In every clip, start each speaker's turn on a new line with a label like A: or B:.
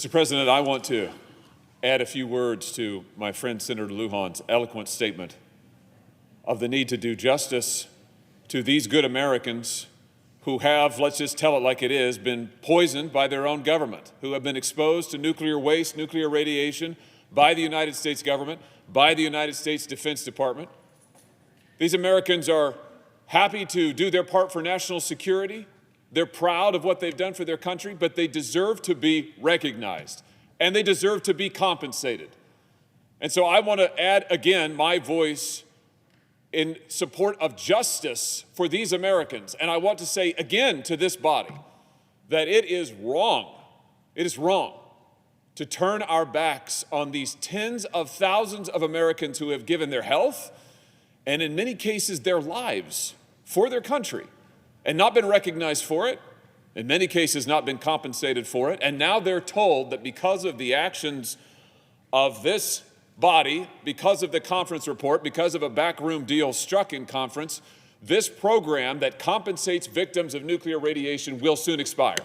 A: Mr. President, I want to add a few words to my friend Senator Lujan's eloquent statement of the need to do justice to these good Americans who have, let's just tell it like it is, been poisoned by their own government, who have been exposed to nuclear waste, nuclear radiation by the United States government, by the United States Defense Department. These Americans are happy to do their part for national security. They're proud of what they've done for their country, but they deserve to be recognized, and they deserve to be compensated. And so I want to add again my voice in support of justice for these Americans. And I want to say again to this body that it is wrong to turn our backs on these tens of thousands of Americans who have given their health and in many cases their lives for their country and not been recognized for it, in many cases not been compensated for it, and now they're told that because of the actions of this body, because of the conference report, because of a backroom deal struck in conference, this program that compensates victims of nuclear radiation will soon expire.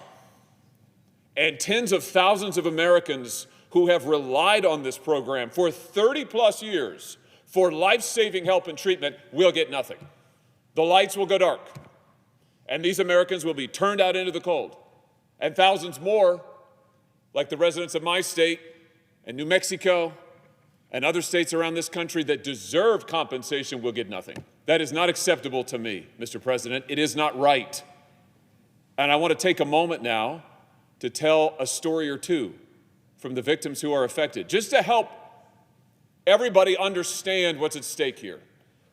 A: And tens of thousands of Americans who have relied on this program for 30+ years for life-saving help and treatment will get nothing. The lights will go dark, and these Americans will be turned out into the cold. And thousands more, like the residents of my state and New Mexico and other states around this country that deserve compensation, will get nothing. That is not acceptable to me, Mr. President. It is not right. And I want to take a moment now to tell a story or two from the victims who are affected, just to help everybody understand what's at stake here.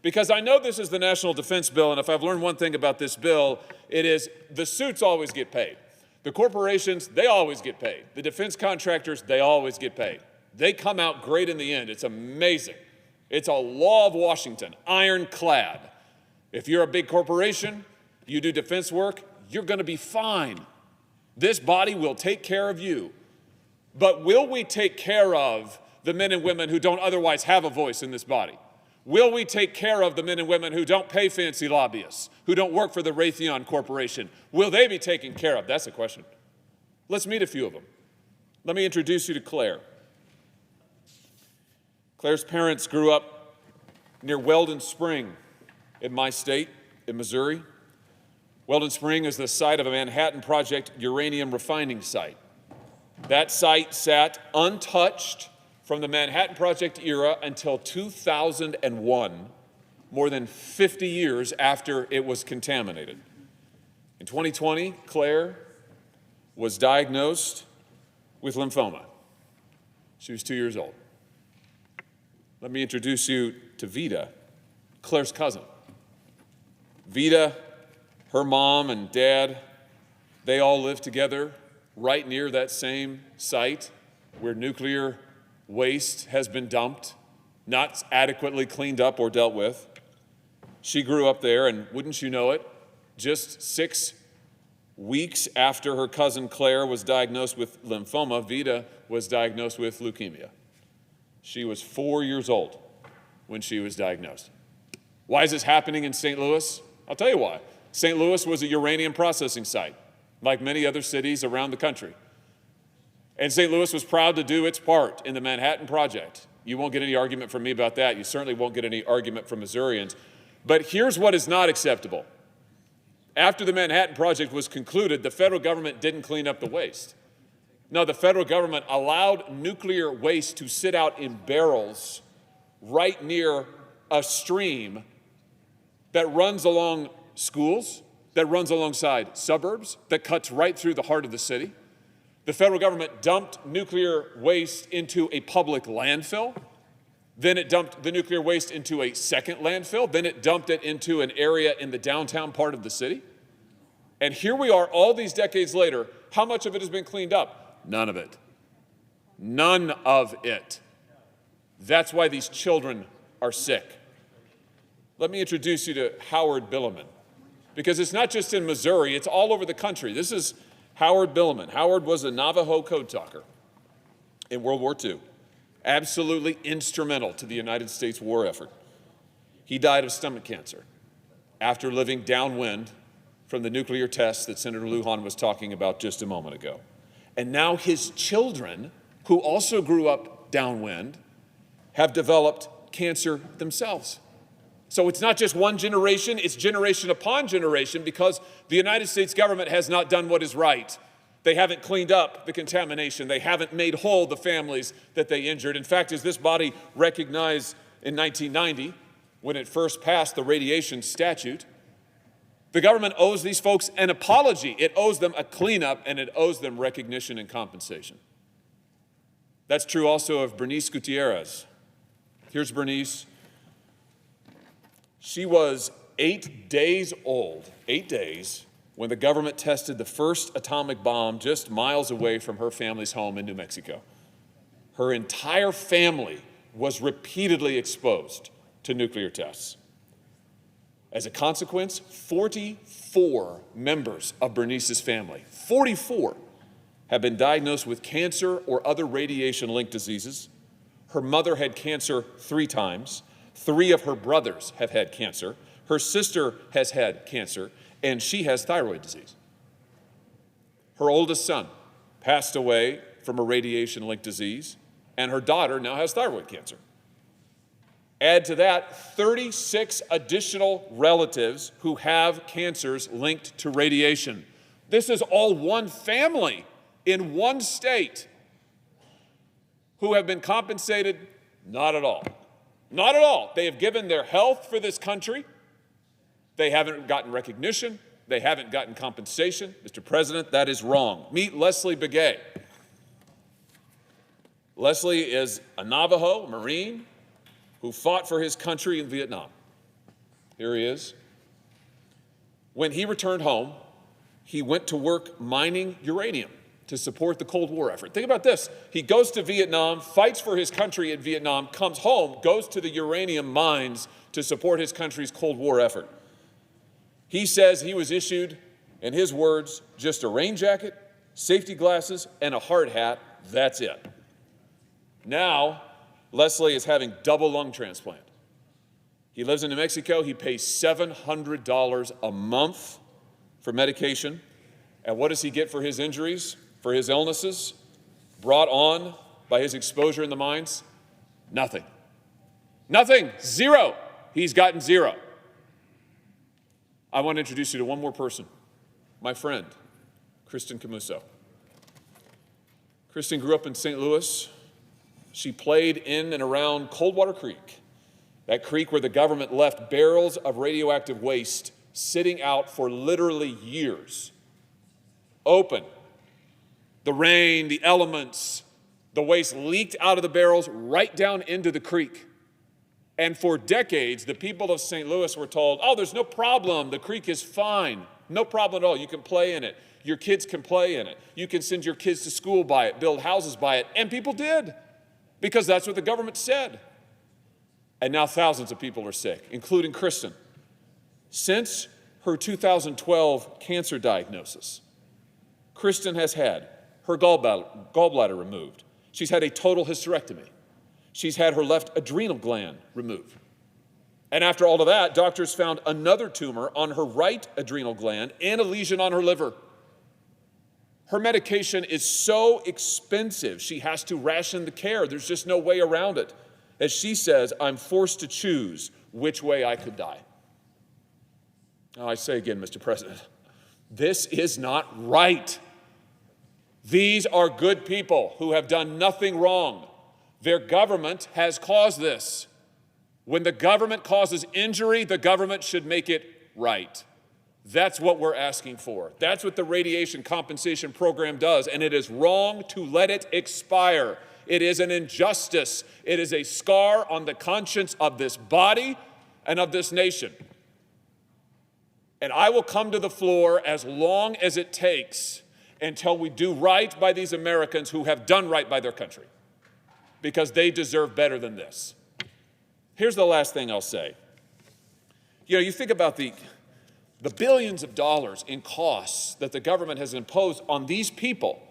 A: Because I know this is the National Defense Bill, and if I've learned one thing about this bill, it is the suits always get paid. The corporations, they always get paid. The defense contractors, they always get paid. They come out great in the end. It's amazing. It's a law of Washington, ironclad. If you're a big corporation, you do defense work, you're going to be fine. This body will take care of you. But will we take care of the men and women who don't otherwise have a voice in this body? Will we take care of the men and women who don't pay fancy lobbyists, who don't work for the Raytheon Corporation? Will they be taken care of? That's the question. Let's meet a few of them. Let me introduce you to Claire. Claire's parents grew up near Weldon Spring in my state, in Missouri. Weldon Spring is the site of a Manhattan Project uranium refining site. That site sat untouched from the Manhattan Project era until 2001, more than 50 years after it was contaminated. In 2020, Claire was diagnosed with lymphoma. She was 2 years old. Let me introduce you to Vida, Claire's cousin. Vida, her mom and dad, they all live together right near that same site where nuclear waste has been dumped, not adequately cleaned up or dealt with. She grew up there, and wouldn't you know it, just 6 weeks after her cousin Claire was diagnosed with lymphoma, Vida was diagnosed with leukemia. She was 4 years old when she was diagnosed. Why is this happening in St. Louis? I'll tell you why. St. Louis was a uranium processing site, like many other cities around the country. And St. Louis was proud to do its part in the Manhattan Project. You won't get any argument from me about that. You certainly won't get any argument from Missourians. But here's what is not acceptable. After the Manhattan Project was concluded, the federal government didn't clean up the waste. No, the federal government allowed nuclear waste to sit out in barrels right near a stream that runs along schools, that runs alongside suburbs, that cuts right through the heart of the city. The federal government dumped nuclear waste into a public landfill. Then it dumped the nuclear waste into a second landfill. Then it dumped it into an area in the downtown part of the city. And here we are all these decades later. How much of it has been cleaned up? None of it. None of it. That's why these children are sick. Let me introduce you to Howard Billiman, because it's not just in Missouri, it's all over the country. This is Howard Billiman. Howard was a Navajo code talker in World War II, absolutely instrumental to the United States war effort. He died of stomach cancer after living downwind from the nuclear tests that Senator Lujan was talking about just a moment ago. And now his children, who also grew up downwind, have developed cancer themselves. So it's not just one generation, it's generation upon generation, because the United States government has not done what is right. They haven't cleaned up the contamination. They haven't made whole the families that they injured. In fact, as this body recognized in 1990, when it first passed the radiation statute, the government owes these folks an apology. It owes them a cleanup, and it owes them recognition and compensation. That's true also of Bernice Gutierrez. Here's Bernice. She was 8 days old, 8 days, when the government tested the first atomic bomb just miles away from her family's home in New Mexico. Her entire family was repeatedly exposed to nuclear tests. As a consequence, 44 members of Bernice's family, 44, have been diagnosed with cancer or other radiation-linked diseases. Her mother had cancer 3 times. 3 of her brothers have had cancer. Her sister has had cancer, and she has thyroid disease. Her oldest son passed away from a radiation-linked disease, and her daughter now has thyroid cancer. Add to that 36 additional relatives who have cancers linked to radiation. This is all one family in one state who have been compensated? Not at all. Not at all. They have given their health for this country. They haven't gotten recognition. They haven't gotten compensation. Mr. President, that is wrong. Meet Leslie Begay. Leslie is a Navajo Marine who fought for his country in Vietnam. Here he is. When he returned home, he went to work mining uranium to support the Cold War effort. Think about this. He goes to Vietnam, fights for his country in Vietnam, comes home, goes to the uranium mines to support his country's Cold War effort. He says he was issued, in his words, just a rain jacket, safety glasses, and a hard hat. That's it. Now, Leslie is having double lung transplant. He lives in New Mexico. He pays $700 a month for medication. And what does he get for his injuries, for his illnesses, brought on by his exposure in the mines? Nothing. Nothing. Zero. He's gotten zero. I want to introduce you to one more person, my friend, Kristen Camuso. Kristen grew up in St. Louis. She played in and around Coldwater Creek, that creek where the government left barrels of radioactive waste sitting out for literally years. Open. The rain, the elements, the waste leaked out of the barrels right down into the creek. And for decades, the people of St. Louis were told, oh, there's no problem. The creek is fine. No problem at all. You can play in it. Your kids can play in it. You can send your kids to school by it, build houses by it. And people did, because that's what the government said. And now thousands of people are sick, including Kristen. Since her 2012 cancer diagnosis, Kristen has had her gallbladder removed. She's had a total hysterectomy. She's had her left adrenal gland removed. And after all of that, doctors found another tumor on her right adrenal gland and a lesion on her liver. Her medication is so expensive, she has to ration the care. There's just no way around it. As she says, I'm forced to choose which way I could die. Now, I say again, Mr. President, this is not right. These are good people who have done nothing wrong. Their government has caused this. When the government causes injury, the government should make it right. That's what we're asking for. That's what the radiation compensation program does, and it is wrong to let it expire. It is an injustice. It is a scar on the conscience of this body and of this nation. And I will come to the floor as long as it takes until we do right by these Americans who have done right by their country, because they deserve better than this. Here's the last thing I'll say. You know, you think about the billions of dollars in costs that the government has imposed on these people,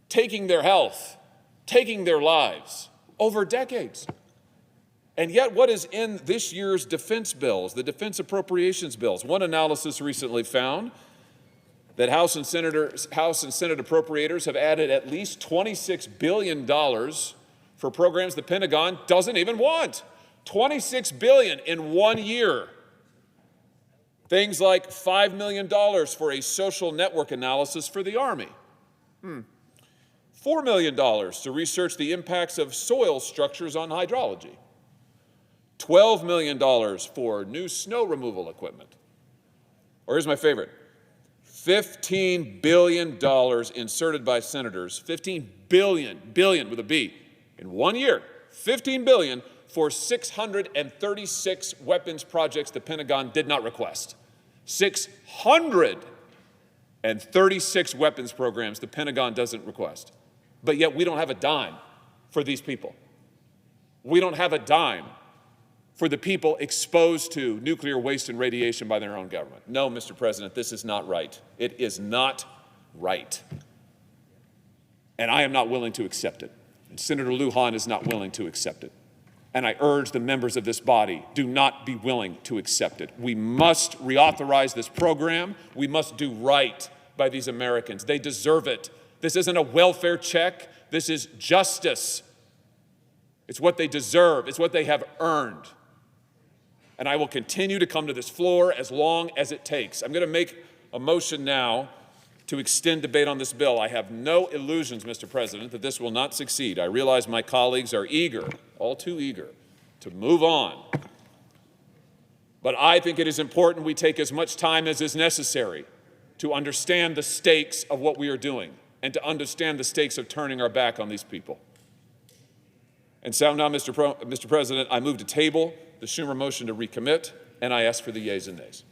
A: taking their health, taking their lives over decades. And yet what is in this year's defense bills, the defense appropriations bills? One analysis recently found that House and Senate appropriators have added at least $26 billion for programs the Pentagon doesn't even want. $26 billion in 1 year. Things like $5 million for a social network analysis for the Army. $4 million to research the impacts of soil structures on hydrology. $12 million for new snow removal equipment. Or here's my favorite. $15 billion inserted by senators, $15 billion with a B, in 1 year, $15 billion for 636 weapons projects the Pentagon did not request. 636 weapons programs the Pentagon doesn't request. But yet we don't have a dime for these people. We don't have a dime for the people exposed to nuclear waste and radiation by their own government. No, Mr. President, this is not right. It is not right. And I am not willing to accept it. And Senator Lujan is not willing to accept it. And I urge the members of this body, do not be willing to accept it. We must reauthorize this program. We must do right by these Americans. They deserve it. This isn't a welfare check. This is justice. It's what they deserve. It's what they have earned. And I will continue to come to this floor as long as it takes. I'm going to make a motion now to extend debate on this bill. I have no illusions, Mr. President, that this will not succeed. I realize my colleagues are eager, all too eager, to move on. But I think it is important we take as much time as is necessary to understand the stakes of what we are doing and to understand the stakes of turning our back on these people. And so now, Mr. President, I move to table the Schumer motion to recommit, and I ask for the yeas and nays.